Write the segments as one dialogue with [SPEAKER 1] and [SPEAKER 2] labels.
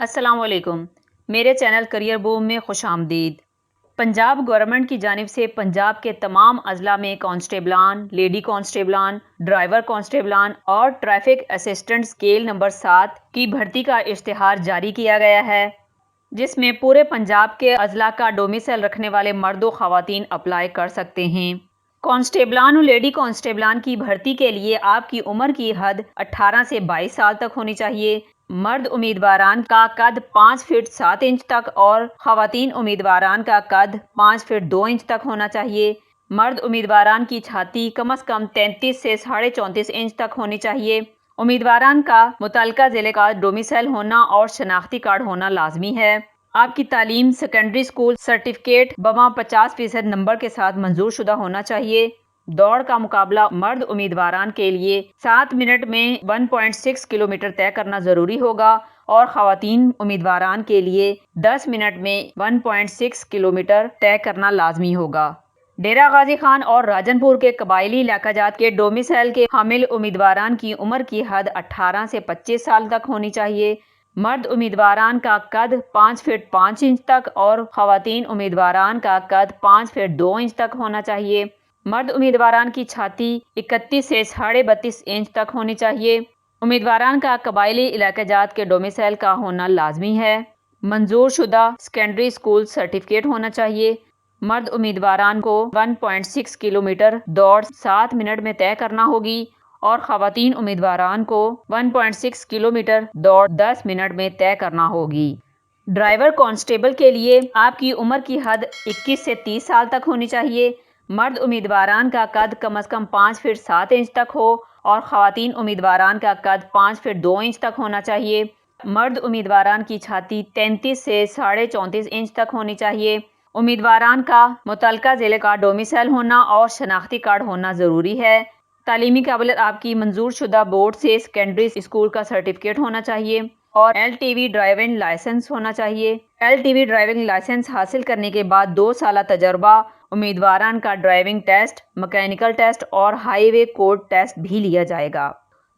[SPEAKER 1] السلام علیکم، میرے چینل کریئر بوم میں خوش آمدید۔ پنجاب گورنمنٹ کی جانب سے پنجاب کے تمام اضلاع میں کانسٹیبلان، لیڈی کانسٹیبلان، ڈرائیور کانسٹیبلان اور ٹریفک اسسٹنٹ اسکیل نمبر 7 کی بھرتی کا اشتہار جاری کیا گیا ہے، جس میں پورے پنجاب کے اضلاع کا ڈومیسائل رکھنے والے مرد و خواتین اپلائی کر سکتے ہیں۔ کانسٹیبلان اور لیڈی کانسٹیبلان کی بھرتی کے لیے آپ کی عمر کی حد 18 سے 22 سال تک ہونی چاہیے۔ مرد امیدواران کا قد 5 فٹ 7 انچ تک اور خواتین امیدواران کا قد 5 فٹ 2 انچ تک ہونا چاہیے۔ مرد امیدواران کی چھاتی کم از کم 33 سے 34.5 انچ تک ہونی چاہیے۔ امیدواران کا متعلقہ ضلع کا ڈومیسائل ہونا اور شناختی کارڈ ہونا لازمی ہے۔ آپ کی تعلیم سیکنڈری اسکول سرٹیفکیٹ بما 50% نمبر کے ساتھ منظور شدہ ہونا چاہیے۔ دوڑ کا مقابلہ مرد امیدواران کے لیے 7 منٹ میں 1.6 کلومیٹر طے کرنا ضروری ہوگا اور خواتین امیدواران کے لیے 10 منٹ میں 1.6 کلومیٹر طے کرنا لازمی ہوگا۔ ڈیرہ غازی خان اور راجن پور کے قبائلی علاقہ جات کے ڈومیسائل کے حامل امیدواران کی عمر کی حد 18 سے 25 سال تک ہونی چاہیے۔ مرد امیدواران کا قد 5 فٹ 5 انچ تک اور خواتین امیدواران کا قد 5 فٹ 2 انچ تک ہونا چاہیے۔ مرد امیدواران کی چھاتی 31 سے 32.5 انچ تک ہونی چاہیے۔ امیدواران کا قبائلی علاقہ جات کے ڈومیسائل کا ہونا لازمی ہے۔ منظور شدہ سیکنڈری اسکول سرٹیفکیٹ ہونا چاہیے۔ مرد امیدواران کو 1.6 کلومیٹر دوڑ 7 منٹ میں طے کرنا ہوگی اور خواتین امیدواران کو 1.6 کلومیٹر دوڑ 10 منٹ میں طے کرنا ہوگی۔ ڈرائیور کانسٹیبل کے لیے آپ کی عمر کی حد 21 سے 30 سال تک ہونی چاہیے۔ مرد امیدواران کا قد کم از کم 5 فٹ 7 انچ تک ہو اور خواتین امیدواران کا قد 5 فٹ 2 انچ تک ہونا چاہیے۔ مرد امیدواران کی چھاتی 33 سے 34.5 انچ تک ہونی چاہیے۔ امیدواران کا متعلقہ ضلع کا ڈومیسائل ہونا اور شناختی کارڈ ہونا ضروری ہے۔ تعلیمی قابلیت آپ کی منظور شدہ بورڈ سے سیکنڈری اسکول کا سرٹیفکیٹ ہونا چاہیے اور LTV ڈرائیونگ لائسنس ہونا چاہیے۔ LTV ڈرائیونگ لائسنس حاصل کرنے کے بعد 2 سالہ تجربہ، امیدواران کا ڈرائیونگ ٹیسٹ، مکینیکل ٹیسٹ اور ہائی وے کوڈ ٹیسٹ بھی لیا جائے گا۔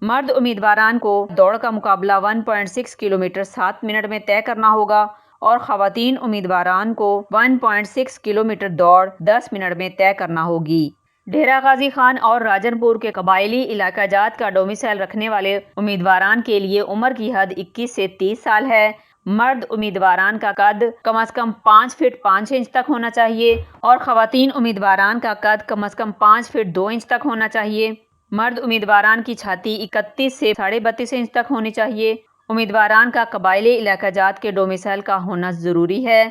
[SPEAKER 1] مرد امیدواران کو دوڑ کا مقابلہ 1.6 کلومیٹر 7 منٹ میں طے کرنا ہوگا اور خواتین امیدواران کو 1.6 کلومیٹر دوڑ 10 منٹ میں طے کرنا ہوگی۔ ڈیرہ غازی خان اور راجن پور کے قبائلی علاقہ جات کا ڈومیسائل رکھنے والے امیدواران کے لیے عمر کی حد 21 سے 30 سال ہے۔ مرد امیدواران کا قد کم از کم 5 فٹ 5 انچ تک ہونا چاہیے اور خواتین امیدواران کا قد کم از کم 5 فٹ 2 انچ تک ہونا چاہیے۔ مرد امیدواران کی چھاتی 31 سے 32.5 انچ تک ہونی چاہیے۔ امیدواران کا قبائلی علاقہ جات کے ڈومیسائل کا ہونا ضروری ہے۔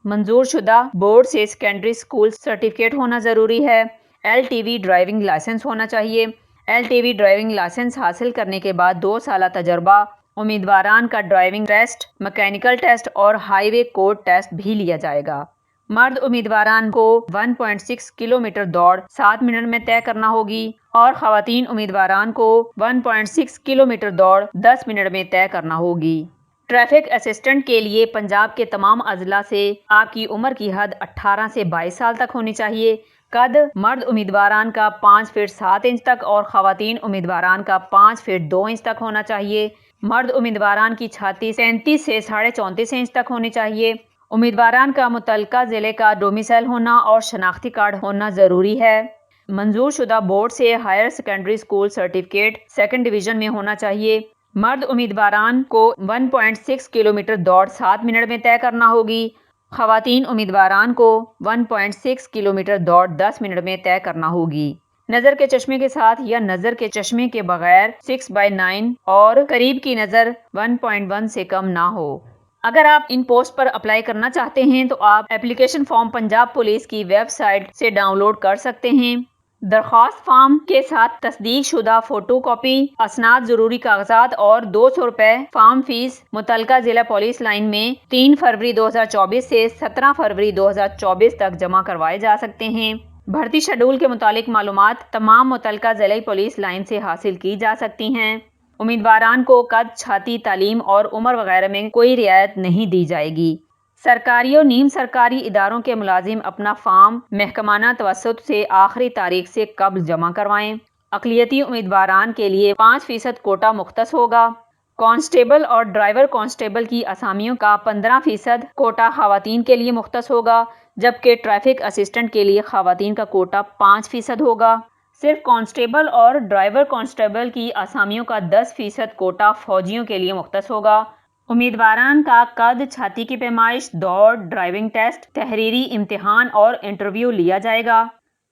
[SPEAKER 1] منظور شدہ بورڈ سے سیکنڈری اسکول سرٹیفکیٹ ہونا ضروری ہے۔ LTV ڈرائیونگ لائسنس ہونا چاہیے۔ LTV ڈرائیونگ لائسنس حاصل کرنے کے بعد 2 سالہ تجربہ، امیدواران کا ڈرائیونگ ٹیسٹ، مکینیکل ٹیسٹ اور ہائی وے کوڈ ٹیسٹ بھی لیا جائے گا۔ مرد امیدواران کو 1.6 کلومیٹر دوڑ 7 منٹ میں طے کرنا ہوگی اور خواتین امیدواران کو 1.6 کلومیٹر دوڑ 10 منٹ میں طے کرنا ہوگی۔ ٹریفک اسسٹنٹ کے لیے پنجاب کے تمام اضلاع سے آپ کی عمر کی حد 18 سے 22 سال تک ہونی چاہیے۔ قد مرد امیدواران کا 5 فٹ 7 انچ تک اور خواتین امیدواران کا 5 فٹ 2 انچ تک ہونا چاہیے۔ مرد امیدواران کی چھاتی 37 سے 34.5 انچ تک ہونی چاہیے۔ امیدواران کا متعلقہ ضلع کا ڈومیسائل ہونا اور شناختی کارڈ ہونا ضروری ہے۔ منظور شدہ بورڈ سے higher secondary school certificate 2 division میں ہونا چاہیے۔ مرد امیدواران کو 1.6 کلومیٹر دوڑ 7 منٹ میں طے کرنا ہوگی۔ خواتین امیدواران کو 1.6 کلومیٹر دوڑ 10 منٹ میں طے کرنا ہوگی۔ نظر کے چشمے کے ساتھ یا نظر کے چشمے کے بغیر 6/9 اور قریب کی نظر 1.1 سے کم نہ ہو۔ اگر آپ ان پوسٹ پر اپلائی کرنا چاہتے ہیں تو آپ اپلیکیشن فارم پنجاب پولیس کی ویب سائٹ سے ڈاؤن لوڈ کر سکتے ہیں۔ درخواست فارم کے ساتھ تصدیق شدہ فوٹو کاپی، اسناد، ضروری کاغذات اور 200 روپے فارم فیس متعلقہ ضلع پولیس لائن میں 3 فروری 2024 سے 17 فروری 2024 تک جمع کروائے جا سکتے ہیں۔ بھرتی شیڈول کے متعلق معلومات تمام متعلقہ ضلعی پولیس لائن سے حاصل کی جا سکتی ہیں۔ امیدواران کو قد، چھاتی، تعلیم اور عمر وغیرہ میں کوئی رعایت نہیں دی جائے گی۔ سرکاری اور نیم سرکاری اداروں کے ملازم اپنا فارم محکمانہ توسط سے آخری تاریخ سے قبل جمع کروائیں۔ اقلیتی امیدواران کے لیے 5% کوٹا مختص ہوگا۔ کانسٹیبل اور ڈرائیور کانسٹیبل کی اسامیوں کا 15% کوٹا خواتین کے لیے مختص ہوگا، جبکہ ٹریفک اسسٹنٹ کے لیے خواتین کا کوٹا 5% ہوگا۔ صرف کانسٹیبل اور ڈرائیور کانسٹیبل کی اسامیوں کا 10% کوٹا فوجیوں کے لیے مختص ہوگا۔ امیدواران کا قد، چھاتی کی پیمائش، دوڑ، ڈرائیونگ ٹیسٹ، تحریری امتحان اور انٹرویو لیا جائے گا۔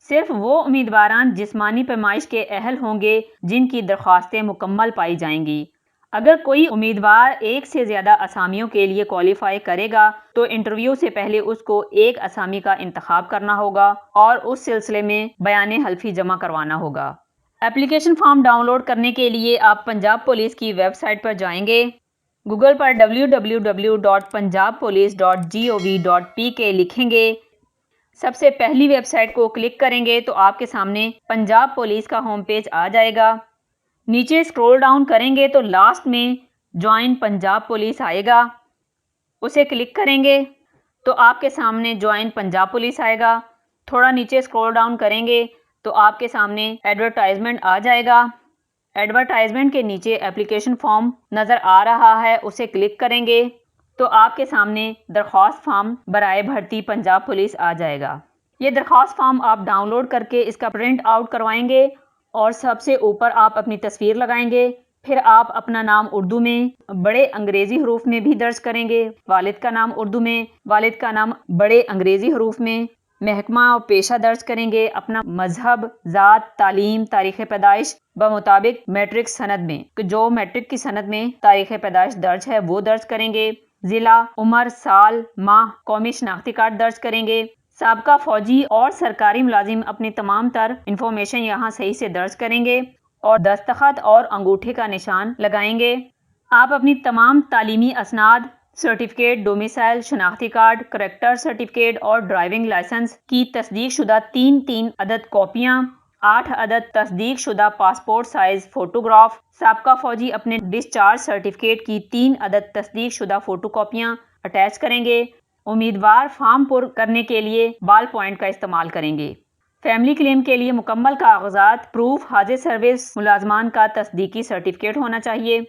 [SPEAKER 1] صرف وہ امیدواران جسمانی پیمائش کے اہل ہوں گے جن کی درخواستیں مکمل پائی جائیں گی۔ اگر کوئی امیدوار ایک سے زیادہ اسامیوں کے لیے کوالیفائی کرے گا تو انٹرویو سے پہلے اس کو ایک اسامی کا انتخاب کرنا ہوگا اور اس سلسلے میں بیان حلفی جمع کروانا ہوگا۔ اپلیکیشن فارم ڈاؤن لوڈ کرنے کے لیے آپ پنجاب پولیس کی ویب سائٹ پر جائیں گے۔ گوگل پر www.punjabpolice.gov.pk لکھیں گے۔ سب سے پہلی ویب سائٹ کو کلک کریں گے تو آپ کے سامنے پنجاب پولیس کا ہوم پیج آ جائے گا۔ نیچے اسکرول ڈاؤن کریں گے تو لاسٹ میں جوائن پنجاب پولیس آئے گا، اسے کلک کریں گے تو آپ کے سامنے جوائن پنجاب پولیس آئے گا۔ تھوڑا نیچے اسکرول ڈاؤن کریں گے تو آپ کے سامنے ایڈورٹائزمنٹ آ جائے گا۔ ایڈورٹائزمنٹ کے نیچے اپلیکیشن فارم نظر آ رہا ہے، اسے کلک کریں گے تو آپ کے سامنے درخواست فارم برائے بھرتی پنجاب پولیس آ جائے گا۔ یہ درخواست فارم آپ ڈاؤن لوڈ کر کے اس کا پرنٹ آؤٹ کروائیں گے اور سب سے اوپر آپ اپنی تصویر لگائیں گے۔ پھر آپ اپنا نام اردو میں بڑے انگریزی حروف میں بھی درج کریں گے، والد کا نام اردو میں، والد کا نام بڑے انگریزی حروف میں، محکمہ اور پیشہ درج کریں گے، اپنا مذہب، ذات، تعلیم، تاریخ پیدائش بمطابق میٹرک سند میں، جو میٹرک کی سند میں تاریخ پیدائش درج ہے وہ درج کریں گے، ضلع، عمر، سال، ماہ، قومی شناختی کارڈ درج کریں گے۔ سابقہ فوجی اور سرکاری ملازم اپنی تمام تر انفارمیشن یہاں صحیح سے درج کریں گے اور دستخط اور انگوٹھے کا نشان لگائیں گے۔ آپ اپنی تمام تعلیمی اسناد، سرٹیفکیٹ، ڈومیسائل، شناختی کارڈ، کریکٹر سرٹیفکیٹ اور ڈرائیونگ لائسنس کی تصدیق شدہ 3 عدد کاپیاں، 8 عدد تصدیق شدہ پاسپورٹ سائز فوٹوگراف، سابقہ فوجی اپنے ڈسچارج سرٹیفکیٹ کی 3 عدد تصدیق شدہ فوٹو کاپیاں اٹیچ کریں گے۔ امیدوار فارم پر کرنے کے لیے بال پوائنٹ کا استعمال کریں گے۔ فیملی کلیم کے لیے مکمل کاغذات، پروف حاضر سروس ملازمان کا تصدیقی سرٹیفکیٹ ہونا چاہیے۔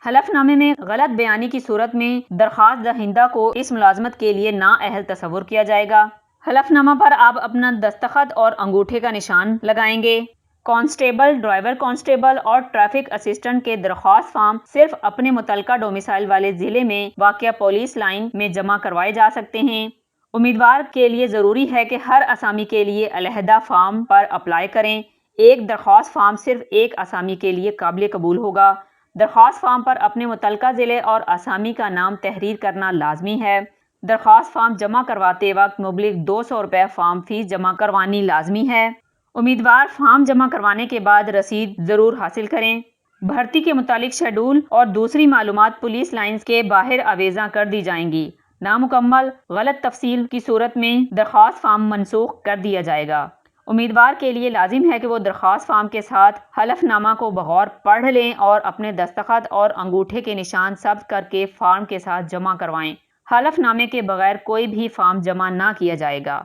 [SPEAKER 1] حلف نامے میں غلط بیانی کی صورت میں درخواست دہندہ کو اس ملازمت کے لیے نااہل تصور کیا جائے گا۔ حلف نامہ پر آپ اپنا دستخط اور انگوٹھے کا نشان لگائیں گے۔ کانسٹیبل، ڈرائیور کانسٹیبل اور ٹریفک اسسٹنٹ کے درخواست فارم صرف اپنے متعلقہ ڈومیسائل والے ضلع میں واقع پولیس لائن میں جمع کروائے جا سکتے ہیں۔ امیدوار کے لیے ضروری ہے کہ ہر اسامی کے لیے علیحدہ فارم پر اپلائی کریں۔ ایک درخواست فارم صرف ایک اسامی کے لیے قابل قبول ہوگا۔ درخواست فارم پر اپنے متعلقہ ضلع اور اسامی کا نام تحریر کرنا لازمی ہے۔ درخواست فارم جمع کرواتے وقت مبلغ 200 روپے فارم فیس جمع کروانی لازمی ہے۔ امیدوار فارم جمع کروانے کے بعد رسید ضرور حاصل کریں۔ بھرتی کے متعلق شیڈول اور دوسری معلومات پولیس لائنز کے باہر آویزاں کر دی جائیں گی۔ نامکمل، غلط تفصیل کی صورت میں درخواست فارم منسوخ کر دیا جائے گا۔ امیدوار کے لیے لازم ہے کہ وہ درخواست فارم کے ساتھ حلف نامہ کو بغور پڑھ لیں اور اپنے دستخط اور انگوٹھے کے نشان ثبت کر کے فارم کے ساتھ جمع کروائیں۔ حلف نامے کے بغیر کوئی بھی فارم جمع نہ کیا جائے گا۔